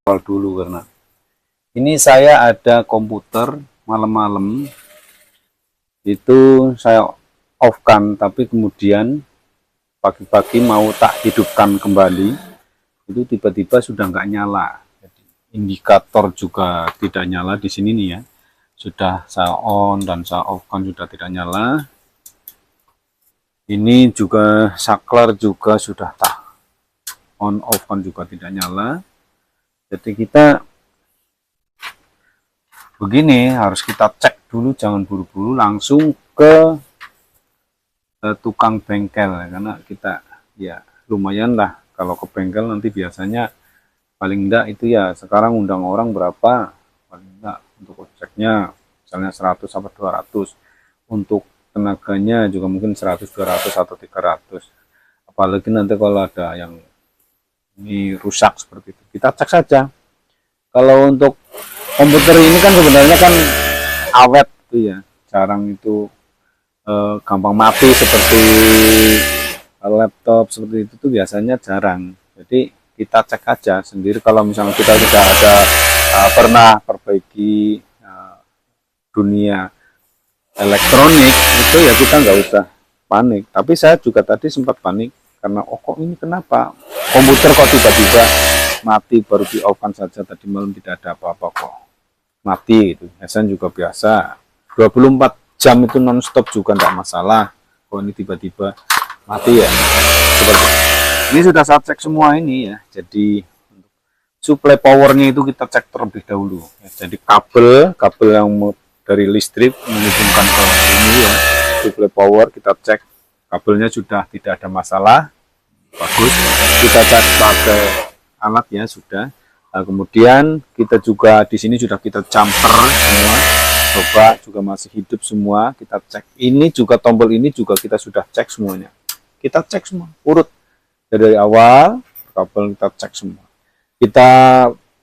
awal dulu karena ini saya ada komputer malam-malam itu saya off kan, tapi kemudian pagi-pagi mau tak hidupkan kembali itu tiba-tiba sudah nggak nyala. Jadi, indikator juga tidak nyala di sini nih ya. Sudah saya on dan saya off kan sudah tidak nyala. Ini juga saklar juga sudah tak on off kan juga tidak nyala. Jadi kita begini harus kita cek dulu, jangan buru-buru langsung ke tukang bengkel karena kita ya lumayan lah kalau ke bengkel nanti biasanya paling enggak itu ya sekarang undang orang berapa paling enggak untuk ceknya misalnya 100 sampai 200, untuk tenaganya juga mungkin 100 200 atau 300, apalagi nanti kalau ada yang ini rusak seperti itu kita cek saja. Kalau untuk komputer ini kan sebenarnya kan awet tuh ya, jarang itu gampang mati seperti laptop seperti itu tuh biasanya jarang. Jadi kita cek aja sendiri kalau misalnya kita tidak ada pernah perbaiki dunia elektronik itu ya kita nggak usah panik. Tapi saya juga tadi sempat panik karena oh kok ini kenapa komputer kok tiba-tiba mati baru di off kan saja tadi malam tidak ada apa-apa kok mati gitu. Biasanya juga biasa 24 jam itu non-stop juga tidak masalah. Oh ini tiba-tiba mati ya. Seperti ini sudah saya cek semua ini ya. Jadi suplai powernya itu kita cek terlebih dahulu. Ya, jadi kabel yang dari listrik menghubungkan ke ini ya. Suplai power kita cek kabelnya sudah tidak ada masalah. Bagus. Kita cek pakai alat ya sudah. Nah, kemudian kita juga di sini sudah kita jumper semua, coba juga masih hidup semua, kita cek. Ini juga tombol ini juga kita sudah cek semuanya. Kita cek semua, urut dari awal kabel kita cek semua. Kita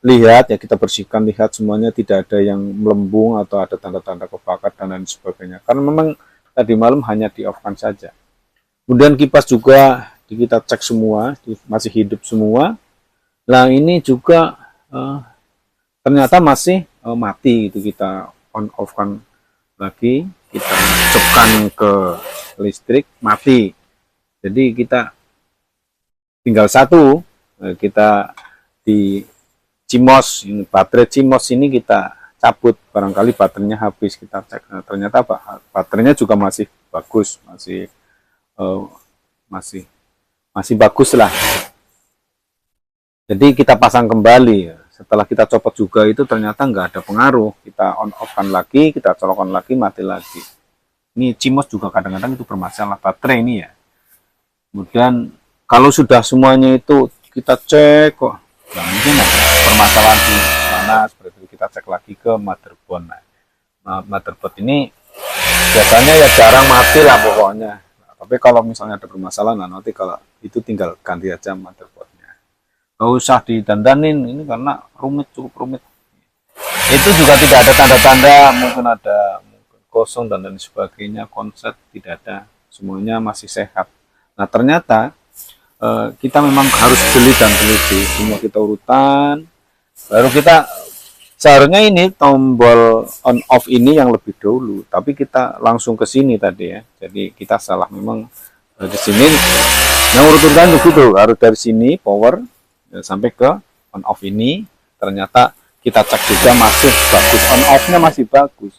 lihat ya, kita bersihkan, lihat semuanya tidak ada yang melembung atau ada tanda-tanda kebakar dan lain sebagainya. Karena memang tadi malam hanya di off-kan saja. Kemudian kipas juga kita cek semua, masih hidup semua. Nah ini juga ternyata masih mati gitu, kita on off kan lagi, kita hidupkan ke listrik mati. Jadi kita tinggal satu, kita di CMOS ini, baterai CMOS ini kita cabut, barangkali baterainya habis, kita cek. Nah, ternyata baterainya juga masih bagus, masih bagus lah. Jadi kita pasang kembali. Setelah kita copot juga itu ternyata nggak ada pengaruh. Kita on off kan lagi, kita colokkan lagi, mati lagi. Ini CMOS juga kadang-kadang itu bermasalah baterai ini ya. Kemudian kalau sudah semuanya itu kita cek kok nggak mungkin ada permasalahan di mana, seperti itu kita cek lagi ke motherboard. Nah, motherboard ini biasanya ya jarang mati lah pokoknya. Nah, tapi kalau misalnya ada permasalahan, nah nanti kalau itu tinggal ganti aja motherboard. Gak usah didandanin ini karena cukup rumit. Itu juga tidak ada tanda-tanda mungkin kosong dan lain sebagainya, konsep tidak ada, semuanya masih sehat. Nah ternyata kita memang harus jeli dan teliti, semua kita urutan, baru kita seharusnya ini tombol on off ini yang lebih dulu, tapi kita langsung ke sini tadi ya, jadi kita salah memang di sini. Yang urutan begitu, harus dari sini power sampai ke on off ini, ternyata kita cek juga masih bagus, on off-nya masih bagus.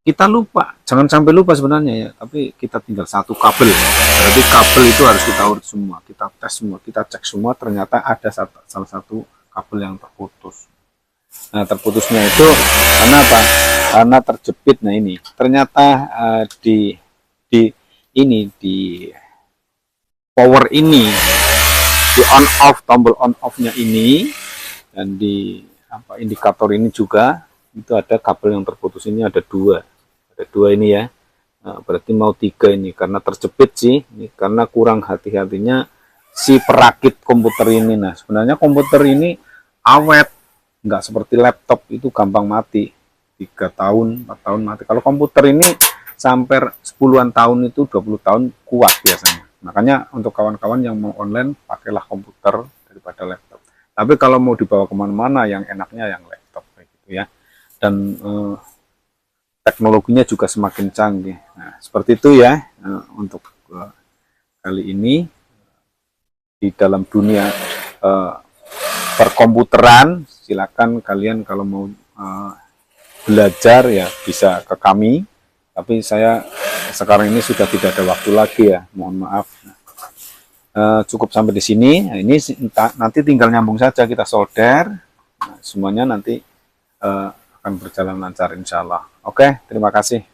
Kita lupa, jangan sampai lupa sebenarnya ya, tapi kita tinggal satu kabel. Berarti kabel itu harus kita urut semua, kita tes semua, kita cek semua, ternyata ada salah satu kabel yang terputus. Nah, terputusnya itu karena apa? Karena terjepit. Nah, ini ternyata di power ini, di on off, tombol on off-nya ini, dan di indikator ini juga itu ada kabel yang terputus. Ini ada dua ini ya. Nah, berarti mau 3 ini karena terjepit sih, ini karena kurang hati-hatinya si perakit komputer ini. Nah sebenarnya komputer ini awet, nggak seperti laptop itu gampang mati, 3 tahun 4 tahun mati. Kalau komputer ini sampai 10-an tahun, itu 20 tahun kuat biasanya. Makanya untuk kawan-kawan yang mau online, pakailah komputer daripada laptop. Tapi kalau mau dibawa kemana-mana, yang enaknya yang laptop kayak gitu ya. Dan teknologinya juga semakin canggih. Nah, seperti itu ya untuk kali ini di dalam dunia perkomputeran. Silakan kalian kalau mau belajar ya bisa ke kami. Tapi saya sekarang ini sudah tidak ada waktu lagi ya, mohon maaf. Cukup sampai di sini. Nah, ini nanti tinggal nyambung saja, kita solder. Nah, semuanya nanti akan berjalan lancar insya Allah. Oke, terima kasih.